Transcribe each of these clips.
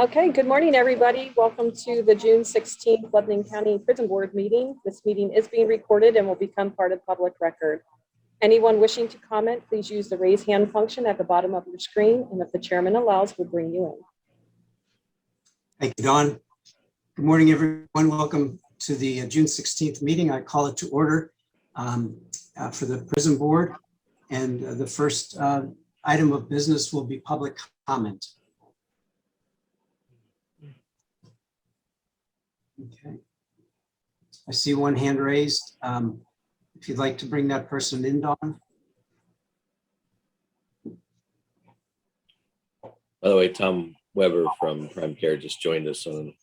Okay, good morning, everybody. Welcome to the June 16th Lebanon County Prison Board meeting. This meeting is being recorded and will become part of public record. Anyone wishing to comment, please use the raise hand function at the bottom of your screen, and if the chairman allows, we'll bring you in. Thank you, Dawn. Good morning, everyone. Welcome to the June 16th meeting. I call it to order for the prison board. And the first item of business will be public comment. Okay. I see one hand raised. If you'd like to bring that person in, Dawn. By the way, Tom Weber from Prime Care just joined us on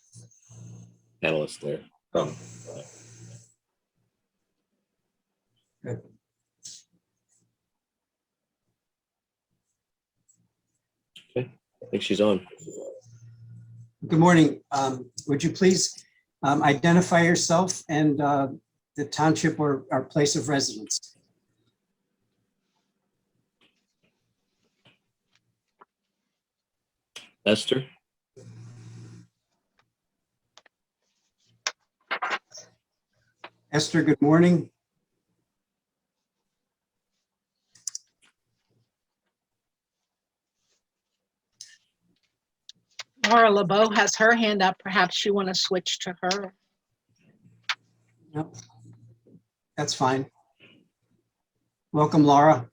panelist there. Good. Okay, I think she's on. Good morning. Would you please identify yourself and the township or our place of residence? Esther? Esther, good morning. Laura LeBeau has her hand up. Perhaps you want to switch to her. Yep. That's fine. Welcome, Laura.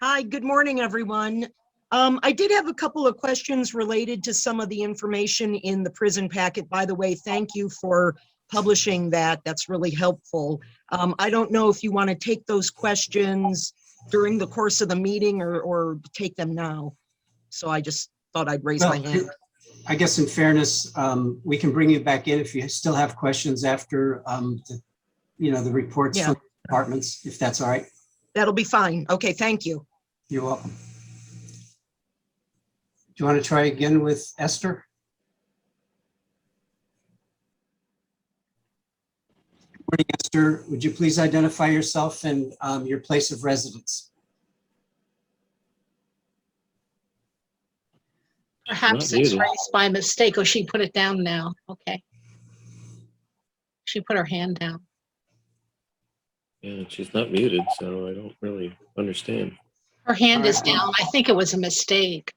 Hi, good morning, everyone. I did have a couple of questions related to some of the information in the prison packet. By the way, thank you for publishing that. That's really helpful. I don't know if you want to take those questions during the course of the meeting or take them now. So I just thought I'd raise my hand. I guess in fairness, we can bring you back in if you still have questions after the reports from the departments, if that's all right. That'll be fine. Okay, thank you. You're welcome. Do you want to try again with Esther? Good morning, Esther. Would you please identify yourself and your place of residence? Perhaps it's raised by mistake. Oh, she put it down now. Okay. She put her hand down. Yeah, she's not muted, so I don't really understand. Her hand is down. I think it was a mistake.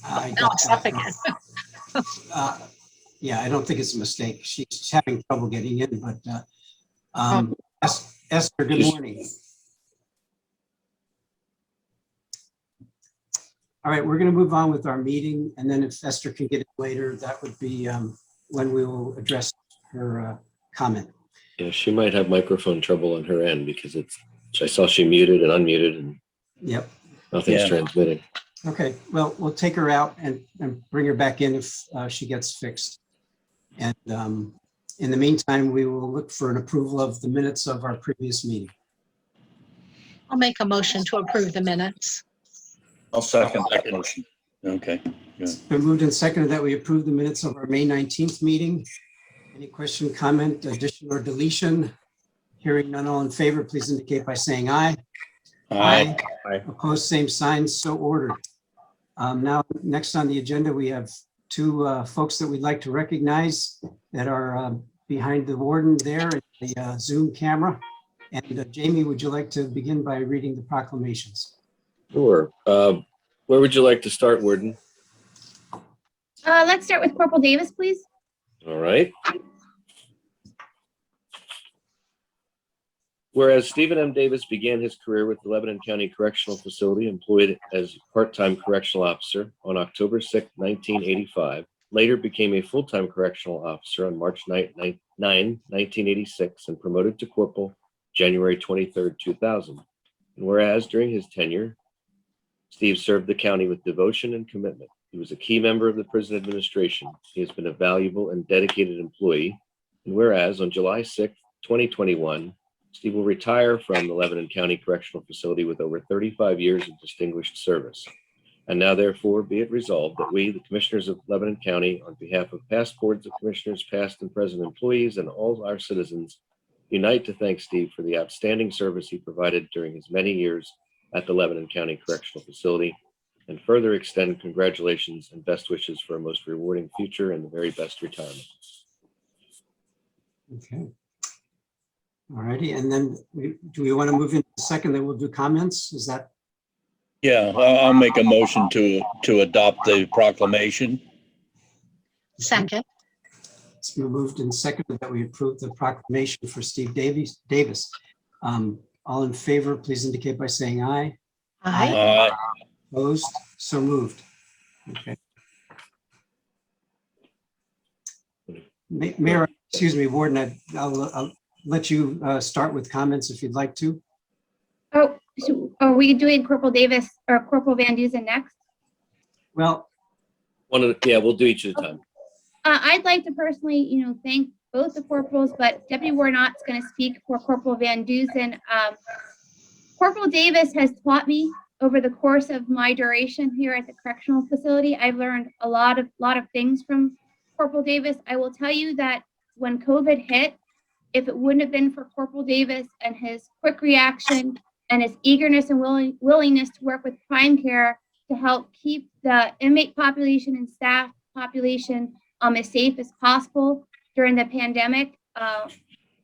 Now it's up again. Yeah, I don't think it's a mistake. She's having trouble getting in, but Esther, good morning. All right, we're going to move on with our meeting, and then if Esther can get it later, that would be when we will address her comment. Yeah, she might have microphone trouble on her end because I saw she muted and unmuted and yep, nothing's transmitting. Okay, well, we'll take her out and bring her back in if she gets fixed. And in the meantime, we will look for an approval of the minutes of our previous meeting. I'll make a motion to approve the minutes. I'll second that motion. Okay. Good. It's been moved and seconded that we approve the minutes of our May 19th meeting. Any question, comment, addition, or deletion? Hearing none, all in favor, please indicate by saying aye. Aye. Opposed, same sign, so ordered. Now, next on the agenda, we have two folks that we'd like to recognize that are behind the warden there at the Zoom camera. And Jamie, would you like to begin by reading the proclamations? Sure. Where would you like to start, Warden? Let's start with Corporal Davis, please. All right. Whereas Stephen M. Davis began his career with the Lebanon County Correctional Facility, employed as part-time correctional officer on October 6, 1985, later became a full-time correctional officer on March 9, 1986, and promoted to corporal January 23, 2000. And whereas during his tenure, Steve served the county with devotion and commitment. He was a key member of the prison administration. He has been a valuable and dedicated employee. And whereas on July 6, 2021, Steve will retire from the Lebanon County Correctional Facility with over 35 years of distinguished service. And now, therefore, be it resolved that we, the Commissioners of Lebanon County, on behalf of past boards of commissioners, past and present employees, and all our citizens, unite to thank Steve for the outstanding service he provided during his many years at the Lebanon County Correctional Facility, and further extend congratulations and best wishes for a most rewarding future and the very best retirement. Okay. All righty, and then do we want to move into the second, then we'll do comments? Is that, Yeah, I'll make a motion to adopt the proclamation. Second. it's been moved and seconded that we approve the proclamation for Steve Davis. All in favor, please indicate by saying aye. Aye. Opposed? So moved. Okay. Mayor, excuse me, Warden, I'll let you start with comments if you'd like to. Oh, so are we doing Corporal Davis or Corporal Van Dusen next? Well, Yeah, we'll do each at a time. I'd like to personally, thank both the corporals, but Deputy Warnock's going to speak for Corporal Van Dusen. Corporal Davis has taught me over the course of my duration here at the correctional facility. I've learned a lot of things from Corporal Davis. I will tell you that when COVID hit, if it wouldn't have been for Corporal Davis and his quick reaction and his eagerness and willingness to work with Prime Care to help keep the inmate population and staff population as safe as possible during the pandemic,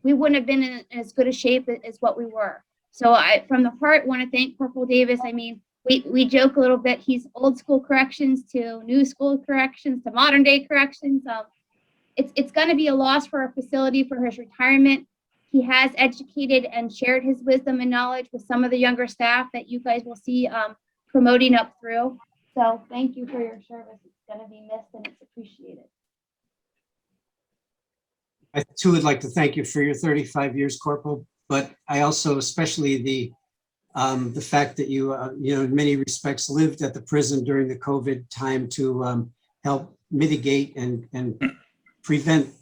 we wouldn't have been in as good a shape as what we were. So I, from the heart, want to thank Corporal Davis. I mean, we joke a little bit. He's old school corrections to new school corrections to modern day corrections. It's going to be a loss for our facility for his retirement. He has educated and shared his wisdom and knowledge with some of the younger staff that you guys will see promoting up through. So thank you for your service. It's going to be missed and it's appreciated. I too would like to thank you for your 35 years, Corporal, but I also especially the fact that you, in many respects lived at the prison during the COVID time to help mitigate and prevent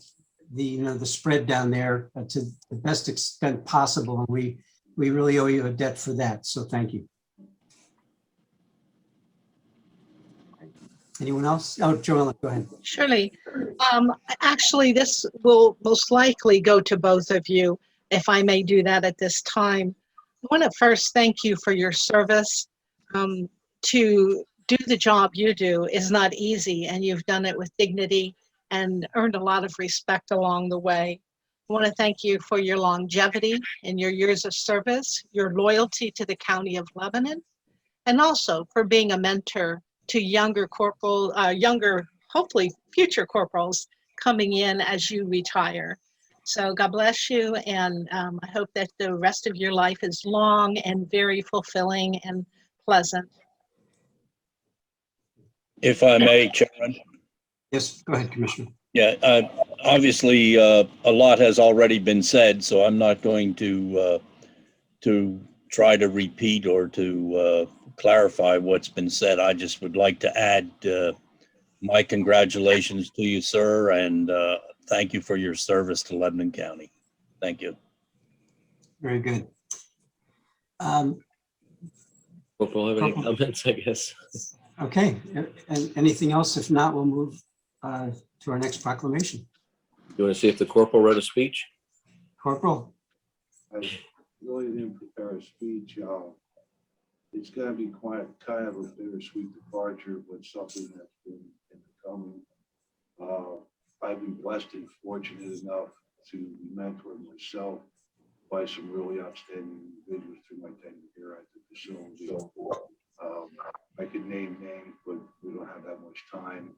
the spread down there to the best extent possible. And we really owe you a debt for that. So thank you. Anyone else? Oh, Joella, go ahead. Surely. Actually, this will most likely go to both of you, if I may do that at this time. I want to first thank you for your service. To do the job you do is not easy, and you've done it with dignity and earned a lot of respect along the way. I want to thank you for your longevity in your years of service, your loyalty to the County of Lebanon, and also for being a mentor to younger hopefully future corporals coming in as you retire. So God bless you, and I hope that the rest of your life is long and very fulfilling and pleasant. If I may, Chairman. Yes, go ahead, Commissioner. Yeah, obviously, a lot has already been said, so I'm not going to try to repeat or to clarify what's been said. I just would like to add my congratulations to you, sir, and thank you for your service to Lebanon County. Thank you. Very good. Corporal, have any comments, I guess? Okay, and anything else? If not, we'll move to our next proclamation. You want to see if the corporal wrote a speech? Corporal. I really didn't prepare a speech. It's going to be kind of a bittersweet departure, but something that's been in the coming. I've been blessed and fortunate enough to be mentored myself by some really outstanding individuals through my tenure here at the facility. I could name names, but we don't have that much time.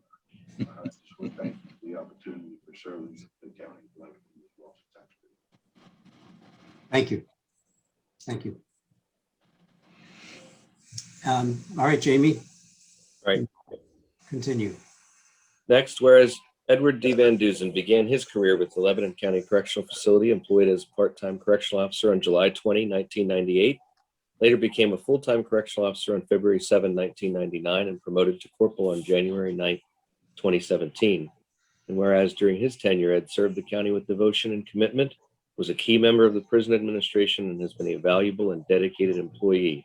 I just want to thank you for the opportunity for serving the county of Lebanon as well as the taxpayers. Thank you. Thank you. All right, Jamie. Right. Continue. Next, whereas Edward D. Van Dusen began his career with the Lebanon County Correctional Facility, employed as part-time correctional officer on July 20, 1998, later became a full-time correctional officer on February 7, 1999, and promoted to corporal on January 9, 2017. And whereas during his tenure, Ed served the county with devotion and commitment, was a key member of the prison administration, and has been a valuable and dedicated employee.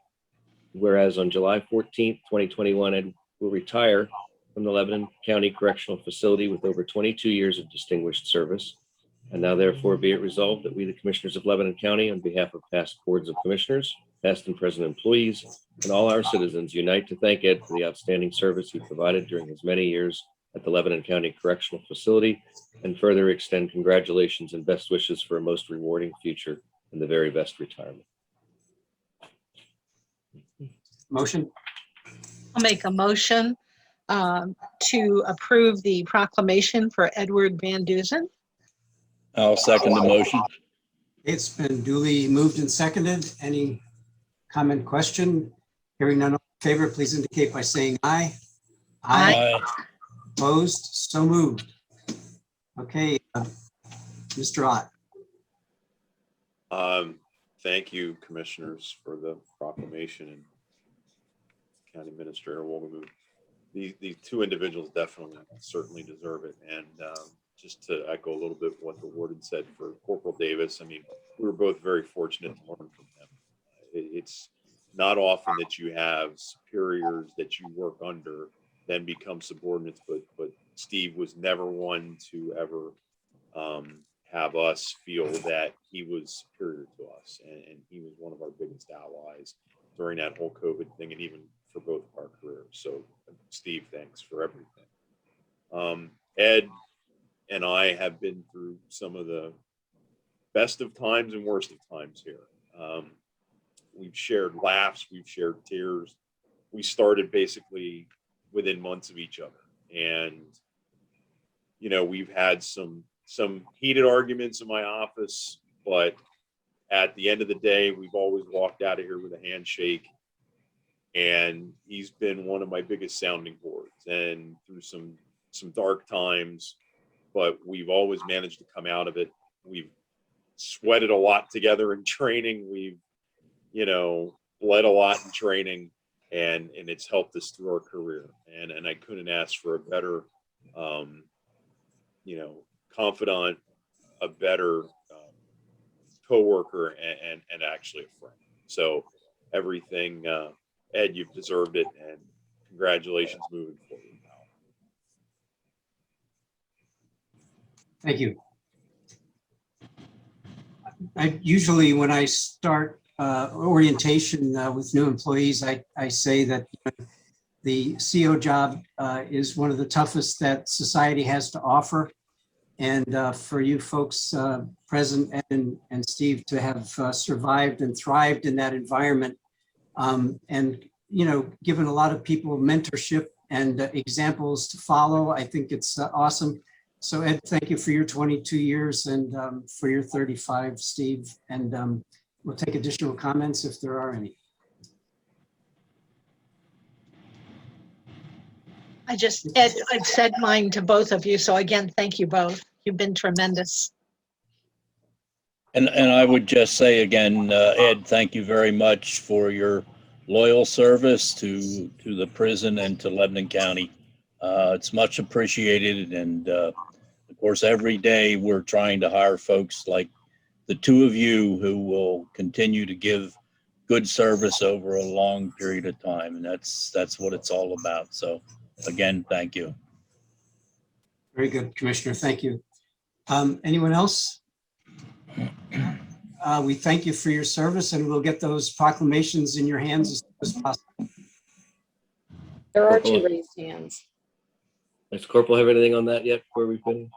Whereas on July 14, 2021, Ed will retire from the Lebanon County Correctional Facility with over 22 years of distinguished service. And now therefore be it resolved that we, the Commissioners of Lebanon County, on behalf of past boards of commissioners, past and present employees, and all our citizens unite to thank Ed for the outstanding service he provided during his many years at the Lebanon County Correctional Facility, and further extend congratulations and best wishes for a most rewarding future and the very best retirement. Motion? I'll make a motion to approve the proclamation for Edward Van Dusen. I'll second the motion. It's been duly moved and seconded. Any comment, question? Hearing none, all in favor, please indicate by saying aye. Aye. Opposed? So moved. Okay, Mr. Ott. Thank you, commissioners, for the proclamation, and County Administrator Woolgamute. These two individuals definitely certainly deserve it. And just to echo a little bit what the warden said for Corporal Davis, I mean, we were both very fortunate to learn from him. It's not often that you have superiors that you work under then become subordinates, but Steve was never one to ever have us feel that he was superior to us. And he was one of our biggest allies during that whole COVID thing, and even for both of our careers. So Steve, thanks for everything. Ed and I have been through some of the best of times and worst of times here. We've shared laughs, we've shared tears. We started basically within months of each other. And, you know, we've had some heated arguments in my office, but at the end of the day, we've always walked out of here with a handshake. And he's been one of my biggest sounding boards, and through some dark times, but we've always managed to come out of it. We've sweated a lot together in training. We've, you know, bled a lot in training, and it's helped us through our career. And I couldn't ask for a better, you know, confidant, a better coworker, and actually a friend. So everything, Ed, you've deserved it, and congratulations moving forward. Thank you. I usually, when I start orientation with new employees, I say that the CO job is one of the toughest that society has to offer. And for you folks present, Ed and Steve, to have survived and thrived in that environment, and, you know, given a lot of people mentorship and examples to follow, I think it's awesome. So Ed, thank you for your 22 years and for your 35, Steve. And we'll take additional comments if there are any. Ed, I've said mine to both of you. So again, thank you both. You've been tremendous. And I would just say again, Ed, thank you very much for your loyal service to the prison and to Lebanon County. It's much appreciated. And of course, every day we're trying to hire folks like the two of you who will continue to give good service over a long period of time. And that's what it's all about. So again, thank you. Very good, Commissioner. Thank you. Anyone else? We thank you for your service, and we'll get those proclamations in your hands as soon as possible. There are two raised hands. Does Corporal have anything on that yet before we finish?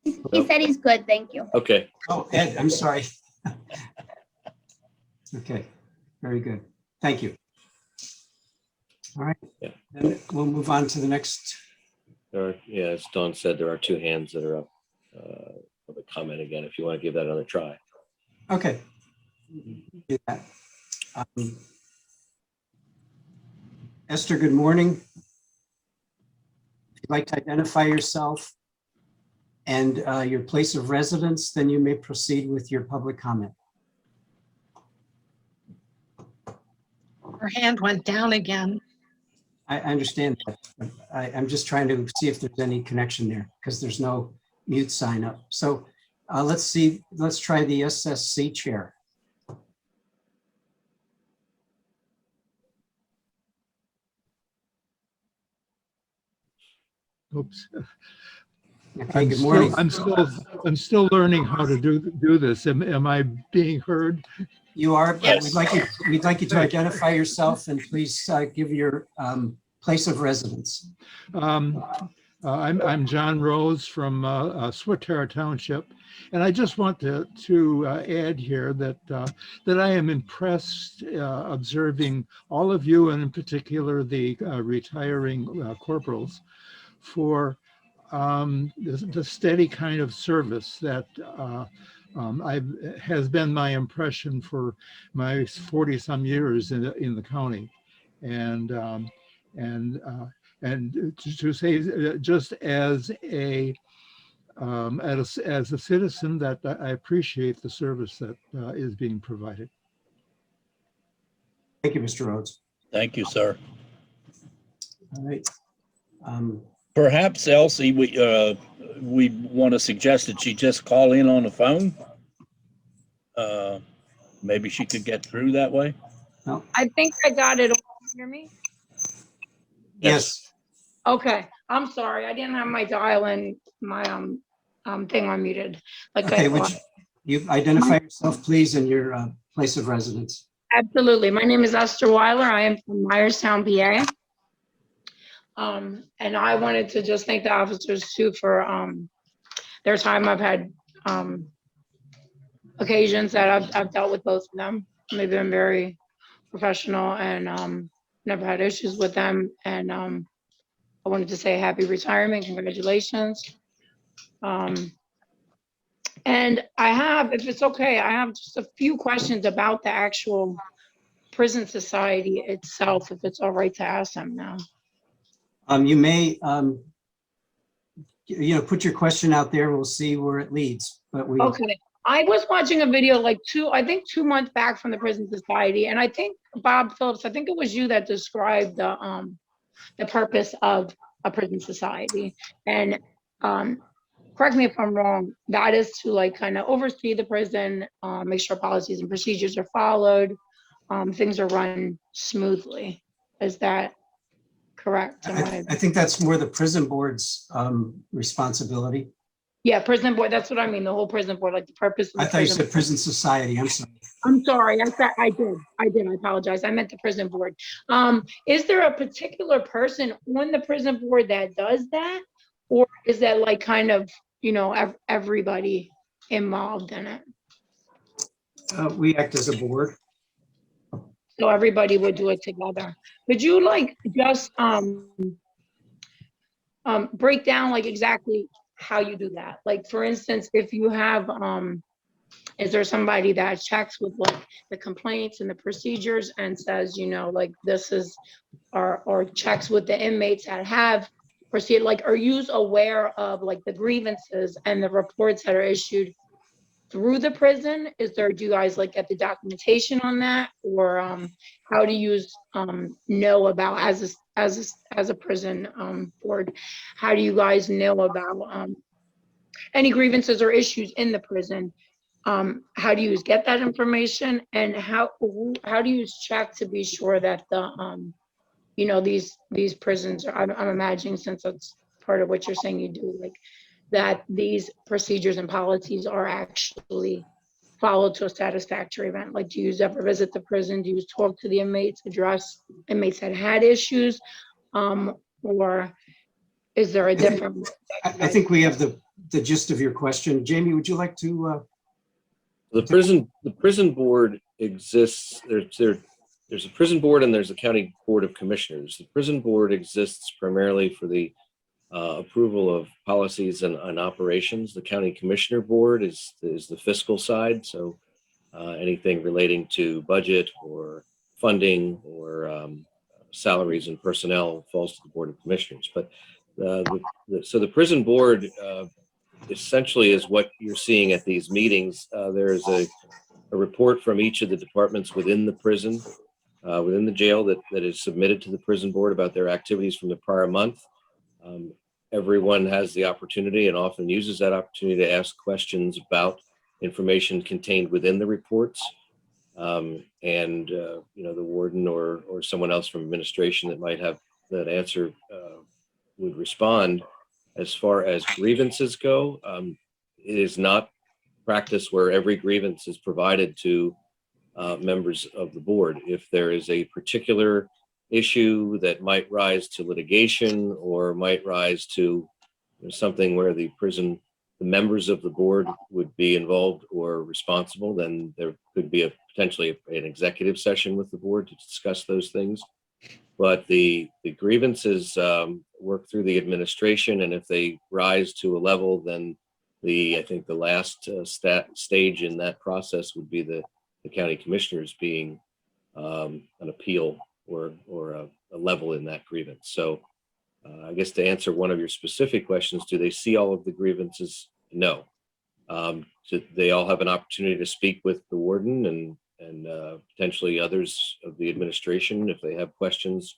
He said he's good, thank you. Okay. Oh, Ed, I'm sorry. Okay, very good. Thank you. All right, Yeah. then we'll move on to the next. Yeah, as Don said, there are two hands that are up for the comment again, if you want to give that another try. Okay. Do that. Esther, good morning. If you'd like to identify yourself and your place of residence, then you may proceed with your public comment. Her hand went down again. I understand that. I'm just trying to see if there's any connection there because there's no mute sign up. So let's see, let's try the SSC chair. Oops. Okay, good morning. I'm still learning how to do this. Am I being heard? You are, but Yes. we'd like you to identify yourself and please give your place of residence. I'm John Rose from Swatara Township, and I just want to add here that that I am impressed observing all of you, and in particular the retiring corporals, for the steady kind of service that has been my impression for my 40-some years in the county, and to say just as a citizen that I appreciate the service that is being provided. Thank you, Mr. Rhodes. Thank you, sir. All right. Perhaps Elsie, we want to suggest that she just call in on the phone. Maybe she could get through that way. I think I got it. Can you hear me? Yes. Okay, I'm sorry. I didn't have my dial in, my thing unmuted. Like Okay, I would thought. you identify yourself, please, and your place of residence? Absolutely. My name is Esther Weiler. I am from Myerstown, PA. And I wanted to just thank the officers too for their time. I've had occasions that I've dealt with both of them. They've been very professional and never had issues with them. And I wanted to say happy retirement, congratulations. And I have, if it's okay, I have just a few questions about the actual prison society itself, if it's all right to ask them now. You may, put your question out there. We'll see where it leads, but we. Okay, I was watching a video like 2 months back from the prison society, and I think Bob Phillips, I think it was you that described the purpose of a prison society. And correct me if I'm wrong, that is to like kind of oversee the prison, make sure policies and procedures are followed, things are run smoothly. Is that correct? I think that's more the prison board's responsibility. Yeah, prison board, that's what I mean, the whole prison board, like the purpose. Of the I thought you prison said prison society. I'm sorry. I'm sorry, I did, I apologize. I meant the prison board. Is there a particular person on the prison board that does that? Or is that like kind of, everybody involved in it? We act as a board. So everybody would do it together. Could you like just break down like exactly how you do that? Like for instance, if you have, is there somebody that checks with like the complaints and the procedures and says, like this is, or checks with the inmates that have proceeded, like are you aware of like the grievances and the reports that are issued through the prison? Do you guys like get the documentation on that, or how do you know about as a prison board? How do you guys know about any grievances or issues in the prison? How do you get that information, and how do you check to be sure that the these prisons are? I'm imagining, since that's part of what you're saying you do, like that these procedures and policies are actually followed to a satisfactory event. Like, do you ever visit the prison? Do you talk to the inmates, address inmates that had issues? Or is there a different? I think we have the gist of your question. Jamie, would you like to? The prison board exists. There's a prison board and there's a county board of commissioners. The prison board exists primarily for the approval of policies and operations. The county commissioner board is the fiscal side. So anything relating to budget or funding or salaries and personnel falls to the board of commissioners. But so the prison board essentially is what you're seeing at these meetings. There's a report from each of the departments within the prison, within the jail that is submitted to the prison board about their activities from the prior month. Everyone has the opportunity and often uses that opportunity to ask questions about information contained within the reports. The warden or someone else from administration that might have that answer would respond. As far as grievances go, it is not practice where every grievance is provided to members of the board. If there is a particular issue that might rise to litigation or might rise to something where the members of the board would be involved or responsible, then there could be potentially an executive session with the board to discuss those things. But the grievances work through the administration, and if they rise to a level, then I think the last stage in that process would be the county commissioners being an appeal or a level in that grievance. So I guess to answer one of your specific questions, do they see all of the grievances? No. So they all have an opportunity to speak with the warden and potentially others of the administration if they have questions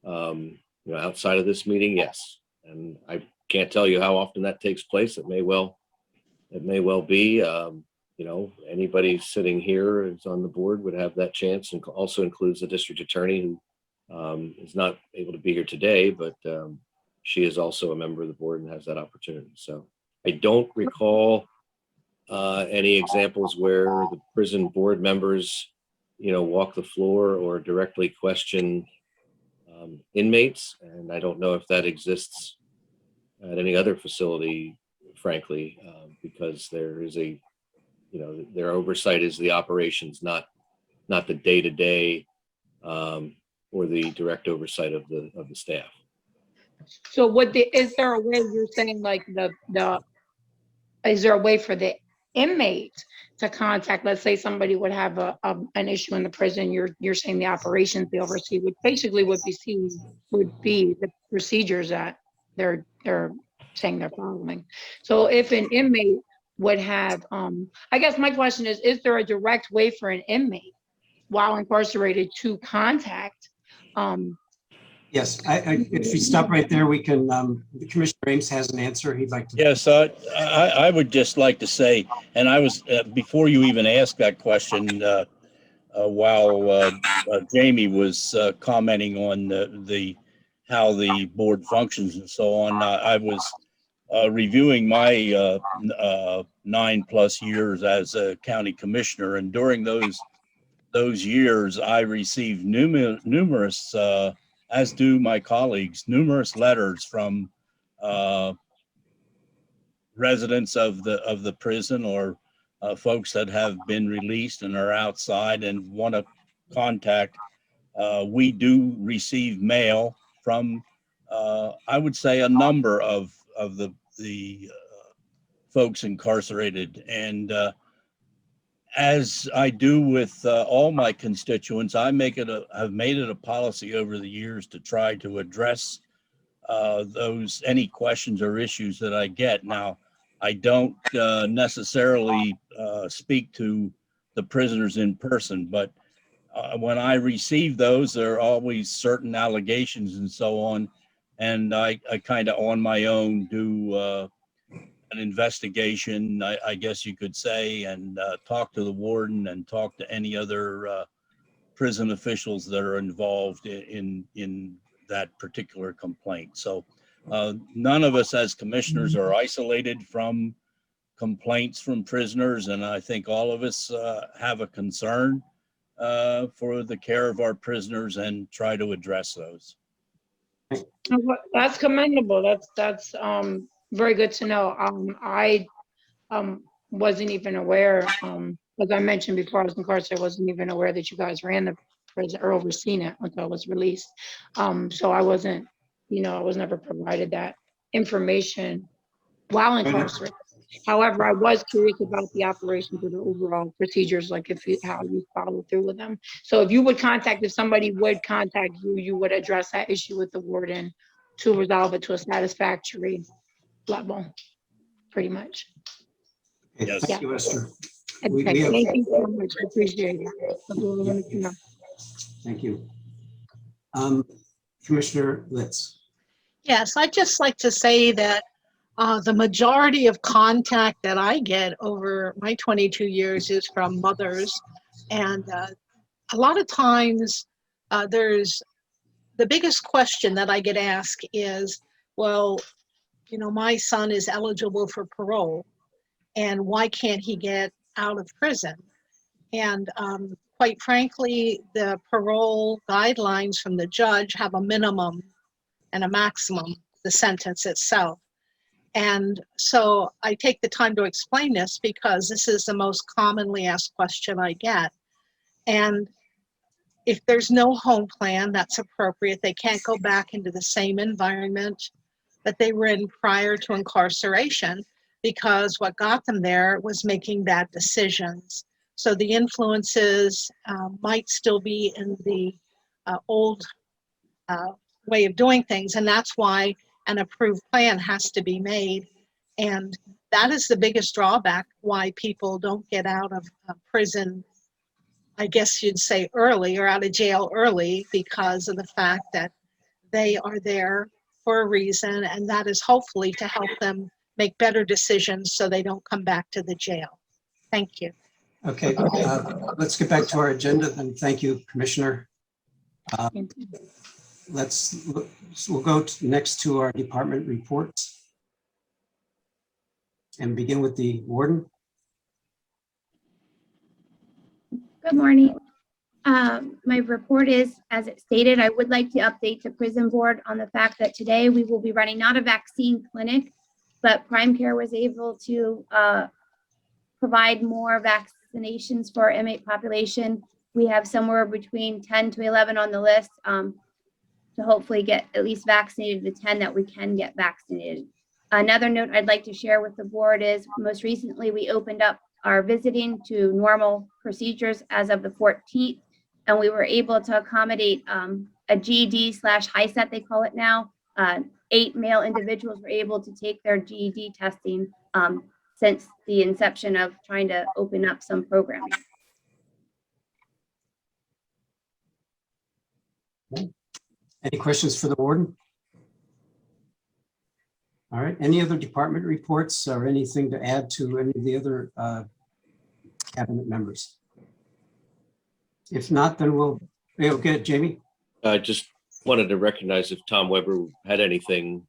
outside of this meeting. Yes. And I can't tell you how often that takes place. It may well be, anybody sitting here who's on the board would have that chance, and also includes the district attorney who is not able to be here today, but she is also a member of the board and has that opportunity. So I don't recall any examples where the prison board members, walk the floor or directly question inmates. And I don't know if that exists at any other facility, frankly, because there is their oversight is the operations, not the day-to-day or the direct oversight of the staff. So is there a way, you're saying like is there a way for the inmate to contact, let's say somebody would have an issue in the prison, you're saying the operations they oversee, which basically would be the procedures that they're saying they're following. So if an inmate would have, I guess my question is there a direct way for an inmate while incarcerated to contact? Yes, if you stop right there, we can, Commissioner Ames has an answer he'd like to. Yes, I would just like to say, and I was, before you even asked that question, while Jamie was commenting on how the board functions and so on, I was reviewing my 9+ years as a county commissioner, and during those years, I received numerous, as do my colleagues, numerous letters from residents of the prison or folks that have been released and are outside and want to contact. We do receive mail from, I would say, a number of the folks incarcerated. And as I do with all my constituents, I have made it a policy over the years to try to address any questions or issues that I get. Now, I don't necessarily speak to the prisoners in person, but when I receive those, there are always certain allegations and so on. And I kind of on my own do an investigation, I guess you could say, and talk to the warden and talk to any other prison officials that are involved in that particular complaint. So none of us as commissioners are isolated from complaints from prisoners, and I think all of us have a concern for the care of our prisoners and try to address those. That's commendable. That's very good to know. I wasn't even aware, as I mentioned before, I was incarcerated, I wasn't even aware that you guys ran the prison or overseen it until I was released. So I wasn't, I was never provided that information while incarcerated. However, I was curious about the operations of the overall procedures, like how you follow through with them. So if somebody would contact you, you would address that issue with the warden to resolve it to a satisfactory level, pretty much. Okay, Yes. thank you, Esther. Okay, thank you so much. I appreciate it. That's all I wanted to know. Thank you. Commissioner Litz. Yes, I'd just like to say that the majority of contact that I get over my 22 years is from mothers. And a lot of times the biggest question that I get asked is, well, my son is eligible for parole, and why can't he get out of prison? And quite frankly, the parole guidelines from the judge have a minimum and a maximum, the sentence itself. And so I take the time to explain this because this is the most commonly asked question I get. And if there's no home plan, that's appropriate. They can't go back into the same environment that they were in prior to incarceration, because what got them there was making bad decisions. So the influences might still be in the old way of doing things, and that's why an approved plan has to be made. And that is the biggest drawback why people don't get out of prison, I guess you'd say early, or out of jail early, because of the fact that they are there for a reason, and that is hopefully to help them make better decisions so they don't come back to the jail. Thank you. Okay, let's get back to our agenda then. Thank you, Commissioner. We'll go next to our department reports and begin with the warden. Good morning. My report is, as it stated, I would like to update the prison board on the fact that today we will be running not a vaccine clinic, but Prime Care was able to provide more vaccinations for our inmate population. We have somewhere between 10 to 11 on the list to hopefully get at least vaccinated the 10 that we can get vaccinated. Another note I'd like to share with the board is most recently we opened up our visiting to normal procedures as of the 14th, and we were able to accommodate a GED/HiSET, they call it now. 8 male individuals were able to take their GED testing since the inception of trying to open up some programming. Any questions for the warden? All right, any other department reports or anything to add to any of the other cabinet members? If not, then we'll get it, Jamie. I just wanted to recognize if Tom Weber had anything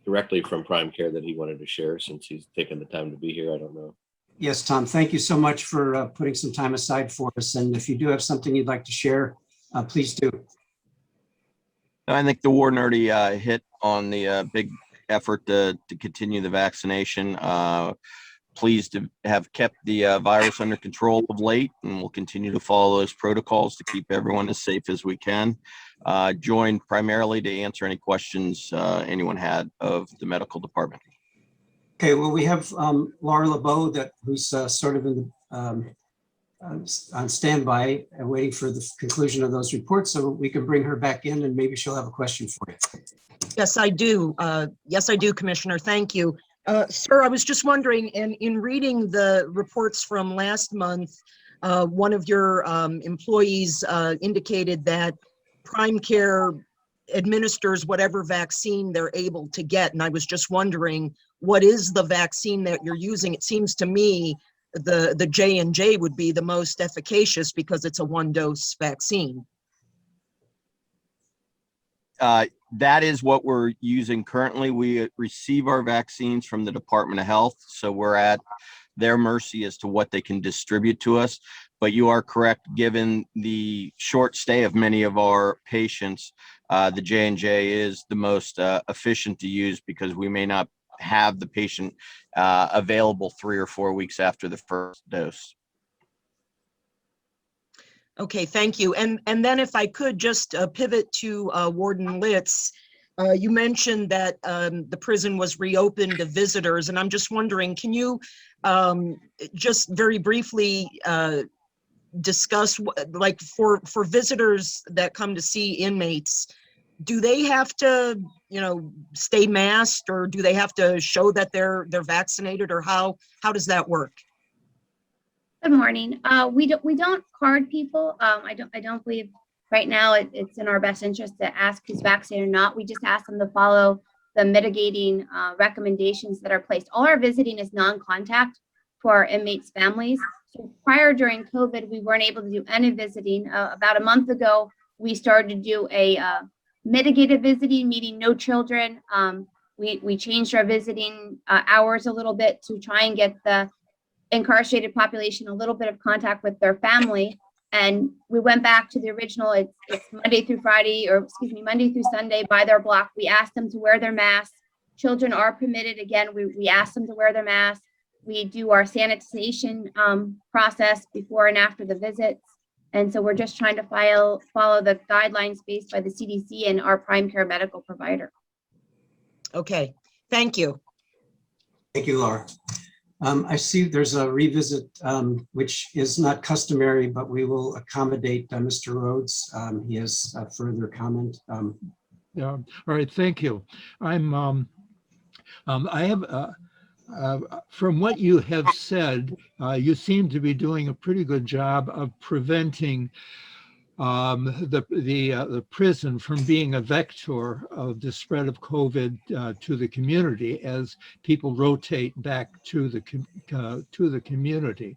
directly from Prime Care that he wanted to share, since he's taken the time to be here. I don't know. Yes, Tom, thank you so much for putting some time aside for us. And if you do have something you'd like to share, please do. I think the warden already hit on the big effort to continue the vaccination. Pleased to have kept the virus under control of late, and we'll continue to follow those protocols to keep everyone as safe as we can. Joined primarily to answer any questions anyone had of the medical department. Okay, well, we have Laura LeBeau who's sort of in the, on standby and waiting for the conclusion of those reports, so we can bring her back in and maybe she'll have a question for you. Yes, I do. Yes, I do, Commissioner. Thank you. Sir, I was just wondering, in reading the reports from last month, one of your employees indicated that Prime Care administers whatever vaccine they're able to get. And I was just wondering, what is the vaccine that you're using? It seems to me the J&J would be the most efficacious because it's a one-dose vaccine. That is what we're using currently. We receive our vaccines from the Department of Health, so we're at their mercy as to what they can distribute to us. But you are correct, given the short stay of many of our patients, the J&J is the most efficient to use because we may not have the patient available 3 or 4 weeks after the first dose. Okay, thank you. And then if I could just pivot to Warden Litz, you mentioned that the prison was reopened to visitors, and I'm just wondering, can you just very briefly discuss, like for visitors that come to see inmates, do they have to, stay masked, or do they have to show that they're vaccinated, or how does that work? Good morning. We don't card people. I don't believe right now it's in our best interest to ask who's vaccinated or not. We just ask them to follow the mitigating recommendations that are placed. All our visiting is non-contact for our inmates' families. So during COVID, we weren't able to do any visiting. About a month ago, we started to do a mitigated visiting, meeting no children, We changed our visiting hours a little bit to try and get the incarcerated population a little bit of contact with their family. And we went back to the original, it's Monday through Friday, or excuse me, Monday through Sunday by their block. We asked them to wear their masks. Children are permitted. Again, we asked them to wear their masks. We do our sanitization process before and after the visits. And so we're just trying to follow the guidelines based by the CDC and our prime care medical provider. Okay, thank you. Thank you, Laura. I see there's a revisit, which is not customary, but we will accommodate Mr. Rhodes. He has a further comment. Yeah, all right, thank you. I have, from what you have said, you seem to be doing a pretty good job of preventing the prison from being a vector of the spread of COVID to the community as people rotate back to the community.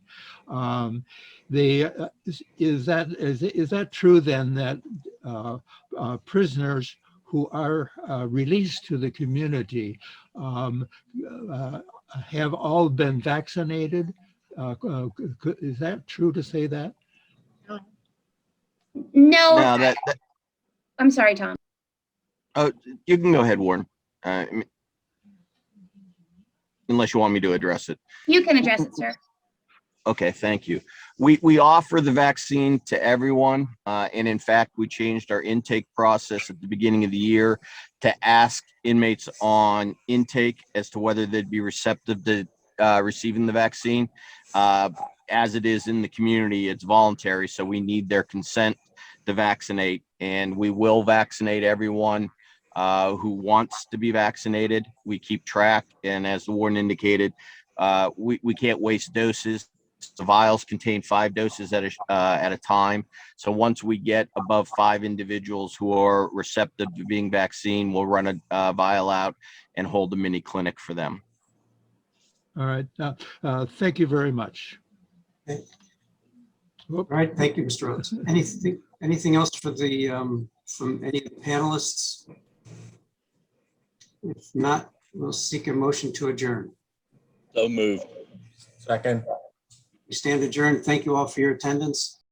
Is that true then, that prisoners who are released to the community have all been vaccinated? Is that true to say that? No, No, that I'm sorry, Tom. oh, you can go ahead, Warren. Unless you want me to address it. You can address it, sir. Okay, thank you. We offer the vaccine to everyone. And in fact, we changed our intake process at the beginning of the year to ask inmates on intake as to whether they'd be receptive to receiving the vaccine. As it is in the community, it's voluntary, so we need their consent to vaccinate, and we will vaccinate everyone who wants to be vaccinated. We keep track, and as the warden indicated, we can't waste doses. The vials contain 5 doses at a time. So once we get above 5 individuals who are receptive to being vaccinated, we'll run a vial out and hold a mini clinic for them. All right, thank you very much. Okay. All right, thank you, Mr. Rhodes. Anything else for the from any of the panelists? If not, we'll seek a motion to adjourn. So moved. Second. We stand adjourned. Thank you all for your attendance.